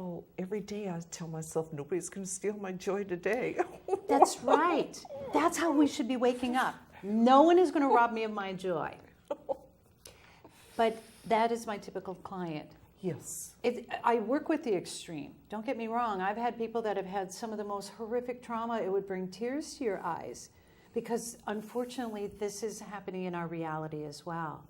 joyful every day. I tell myself, nobody's going to steal my joy today. That's right. That's how we should be waking up. No one is going to rob me of my joy. But that is my typical client. Yes. I work with the extreme. Don't get me wrong. I've had people that have had some of the most horrific trauma. It would bring tears to your eyes because, unfortunately, this is happening in our reality as well.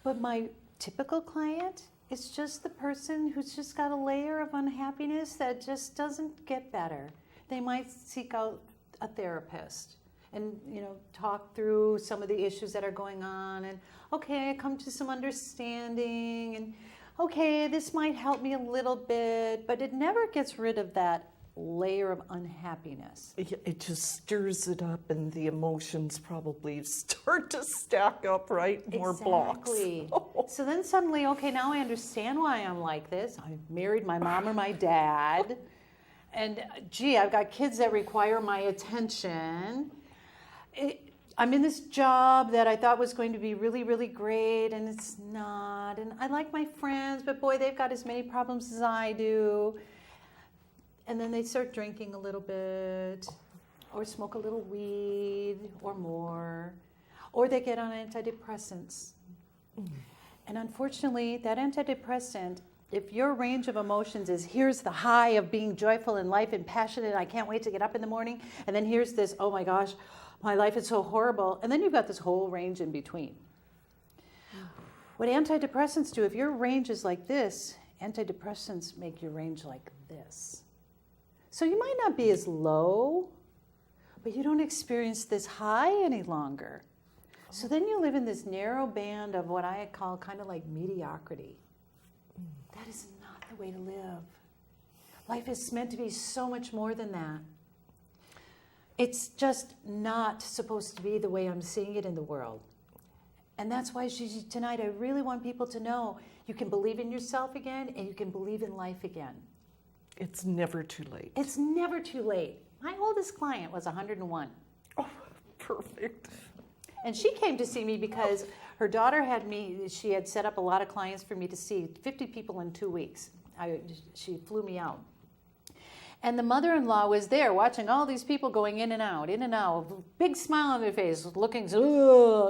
But my typical client is just the person who's just got a layer of unhappiness that just doesn't get better. They might seek out a therapist and, talk through some of the issues that are going on, and okay, come to some understanding, and okay, this might help me a little bit, but it never gets rid of that layer of unhappiness. It just stirs it up, and the emotions probably start to stack up, right? More blocks. Exactly. So then suddenly, okay, now I understand why I'm like this. I married my mom or my dad, and gee, I've got kids that require my attention. I'm in this job that I thought was going to be really, really great, and it's not. And I like my friends, but boy, they've got as many problems as I do. And then they start drinking a little bit, or smoke a little weed, or more. Or they get on antidepressants. And unfortunately, that antidepressant, if your range of emotions is, here's the high of being joyful in life and passionate, I can't wait to get up in the morning, and then here's this, oh my gosh, my life is so horrible, and then you've got this whole range in between. What antidepressants do, if your range is like this, antidepressants make your range like this. So you might not be as low, but you don't experience this high any longer. So then you live in this narrow band of what I call kind of like mediocrity. That is not the way to live. Life is meant to be so much more than that. It's just not supposed to be the way I'm seeing it in the world. And that's why, Gigi, tonight I really want people to know you can believe in yourself again and you can believe in life again. It's never too late. It's never too late. My oldest client was 101. Oh, perfect. And she came to see me because her daughter she had set up a lot of clients for me to see, 50 people in 2 weeks. She flew me out. And the mother-in-law was there watching all these people going in and out, big smile on their face, looking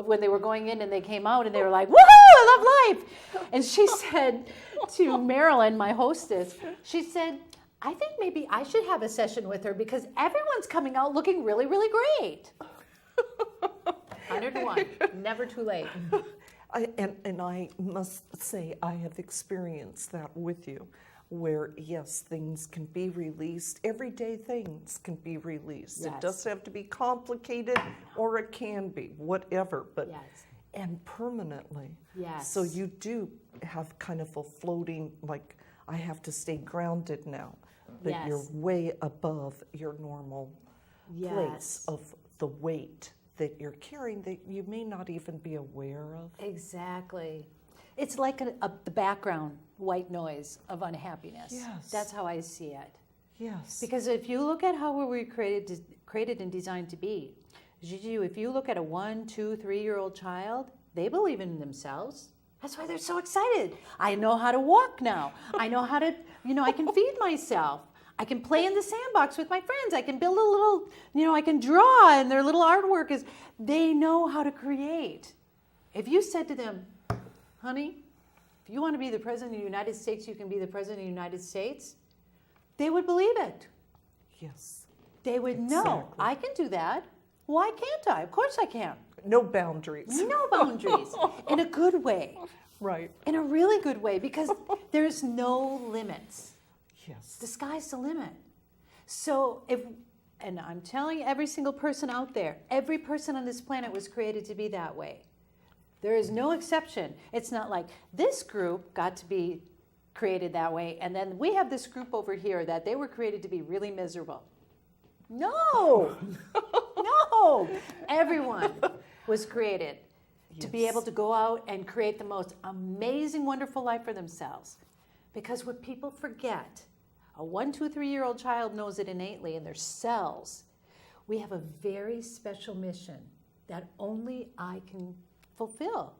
when they were going in and they came out and they were like, woohoo, I love life. And she said to Marilyn, my hostess, she said, I think maybe I should have a session with her because everyone's coming out looking really, really great. 101, never too late. And I must say, I have experienced that with you, where, yes, things can be released. Everyday things can be released. Yes. It doesn't have to be complicated, or it can be, whatever. But yes. And permanently. Yes. So you do have kind of a floating, like, I have to stay grounded now. That Yes. you're way above your normal place of the weight that you're carrying that you may not even be aware of. Exactly. It's like the background white noise of unhappiness. Yes. That's how I see it. Yes. Because if you look at how we were created and designed to be, Gigi, if you look at a 1, 2, 3-year-old child, they believe in themselves. That's why they're so excited. I know how to walk now. I know how to, I can feed myself. I can play in the sandbox with my friends. I can build a little, I can draw, and their little artwork is, they know how to create. If you said to them, honey, if you want to be the president of the United States, you can be the president of the United States, they would believe it. Yes. They would know, I can do that. Why can't I? Of course I can. No boundaries. No boundaries. In a good way. Right. In a really good way, because there's no limits. Yes. The sky's the limit. So and I'm telling every single person out there, every person on this planet was created to be that way. There is no exception. It's not like this group got to be created that way, and then we have this group over here that they were created to be really miserable. No! No! Everyone was created to be able to go out and create the most amazing, wonderful life for themselves. Because what people forget, a 1, 2, 3-year-old child knows it innately in their cells. We have a very special mission that only I can fulfill.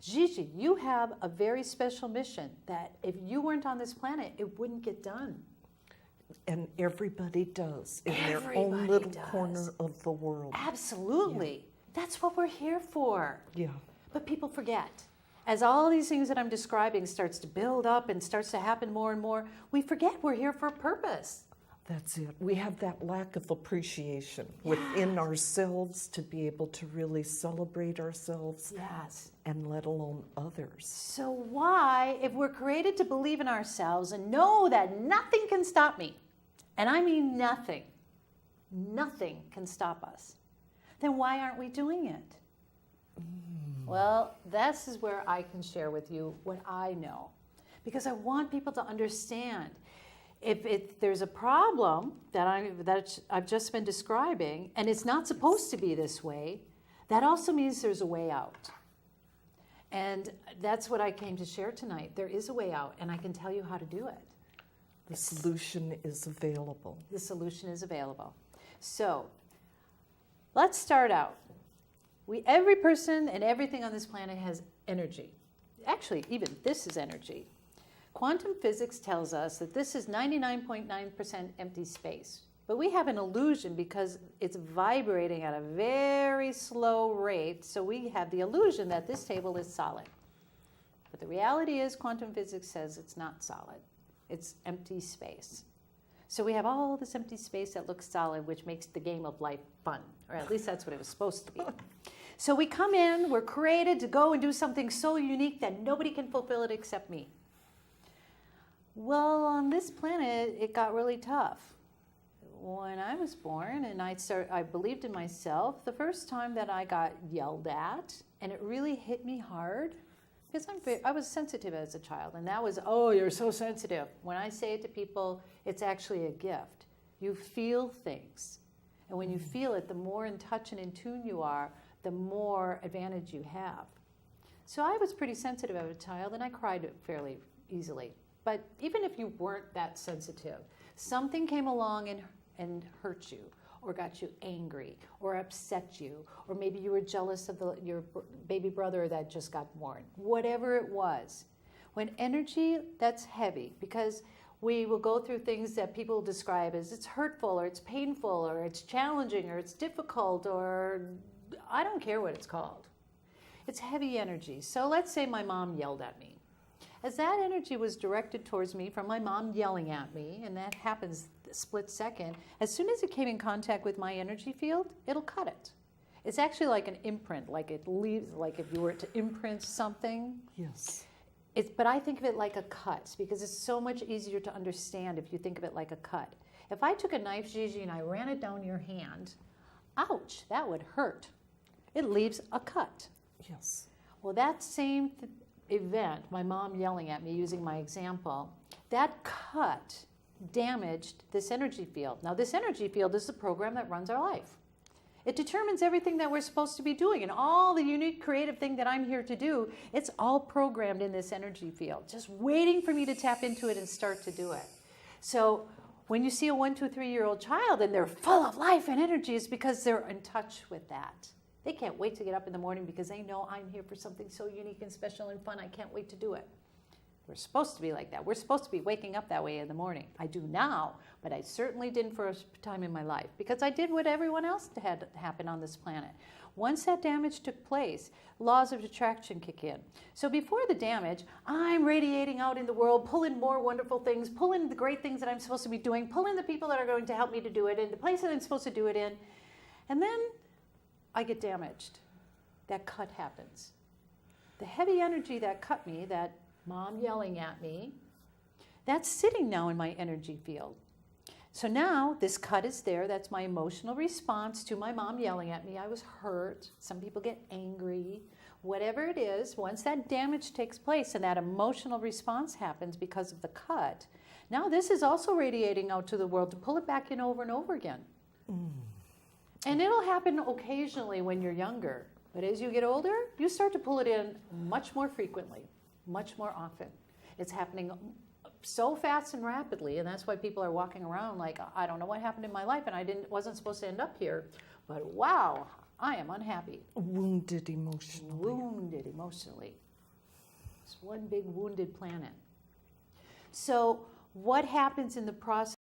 Gigi, you have a very special mission that if you weren't on this planet, it wouldn't get done. And everybody does in their Everybody own little does. corner of the world. Absolutely. That's what we're here for. Yeah. But people forget. As all these things that I'm describing starts to build up and starts to happen more and more, we forget we're here for a purpose. That's it. We have that lack of appreciation within ourselves to be able to really celebrate ourselves Yes. and let alone others. So why, if we're created to believe in ourselves and know that nothing can stop me, and I mean nothing can stop us, then why aren't we doing it? Well, this is where I can share with you what I know, because I want people to understand. If there's a problem that I've just been describing, and it's not supposed to be this way, that also means there's a way out. And that's what I came to share tonight. There is a way out, and I can tell you how to do it. The solution is available. The solution is available. So let's start out. Every person and everything on this planet has energy. Actually, even this is energy. Quantum physics tells us that this is 99.9% empty space. But we have an illusion because it's vibrating at a very slow rate, so we have the illusion that this table is solid. But the reality is quantum physics says it's not solid. It's empty space. So we have all this empty space that looks solid, which makes the game of life fun, or at least that's what it was supposed to be. So we come in, we're created to go and do something so unique that nobody can fulfill it except me. Well, on this planet, it got really tough. When I was born and I believed in myself, the first time that I got yelled at, and it really hit me hard, because I was sensitive as a child, and that was, oh, you're so sensitive. When I say it to people, it's actually a gift. You feel things. And when you feel it, the more in touch and in tune you are, the more advantage you have. So I was pretty sensitive as a child, and I cried fairly easily. But even if you weren't that sensitive, something came along and hurt you, or got you angry, or upset you, or maybe you were jealous of your baby brother that just got born. Whatever it was. When energy, that's heavy, because we will go through things that people describe as it's hurtful, or it's painful, or it's challenging, or it's difficult, or I don't care what it's called. It's heavy energy. So let's say my mom yelled at me. As that energy was directed towards me from my mom yelling at me, and that happens a split second, as soon as it came in contact with my energy field, it'll cut it. It's actually like an imprint, like it leaves, like if you were to imprint something. Yes. But I think of it like a cut, because it's so much easier to understand if you think of it like a cut. If I took a knife, Gigi, and I ran it down your hand, ouch, that would hurt. It leaves a cut. Yes. Well, that same event, my mom yelling at me using my example, that cut damaged this energy field. Now, this energy field is the program that runs our life. It determines everything that we're supposed to be doing, and all the unique creative thing that I'm here to do, it's all programmed in this energy field, just waiting for me to tap into it and start to do it. So when you see a 1, 2, 3-year-old child and they're full of life and energy, it's because they're in touch with that. They can't wait to get up in the morning because they know I'm here for something so unique and special and fun. I can't wait to do it. We're supposed to be like that. We're supposed to be waking up that way in the morning. I do now, but I certainly didn't for a time in my life, because I did what everyone else had happen on this planet. Once that damage took place, laws of attraction kick in. So before the damage, I'm radiating out in the world, pulling more wonderful things, pulling the great things that I'm supposed to be doing, pulling the people that are going to help me to do it in the place that I'm supposed to do it in. And then I get damaged. That cut happens. The heavy energy that cut me, that mom yelling at me, that's sitting now in my energy field. So now this cut is there. That's my emotional response to my mom yelling at me. I was hurt. Some people get angry. Whatever it is, once that damage takes place and that emotional response happens because of the cut, now this is also radiating out to the world to pull it back in over and over again. And it'll happen occasionally when you're younger. But as you get older, you start to pull it in much more frequently, much more often. It's happening so fast and rapidly, and that's why people are walking around like, I don't know what happened in my life, and I wasn't supposed to end up here, but wow, I am unhappy. Wounded emotionally. Wounded emotionally. It's one big wounded planet. So what happens in the process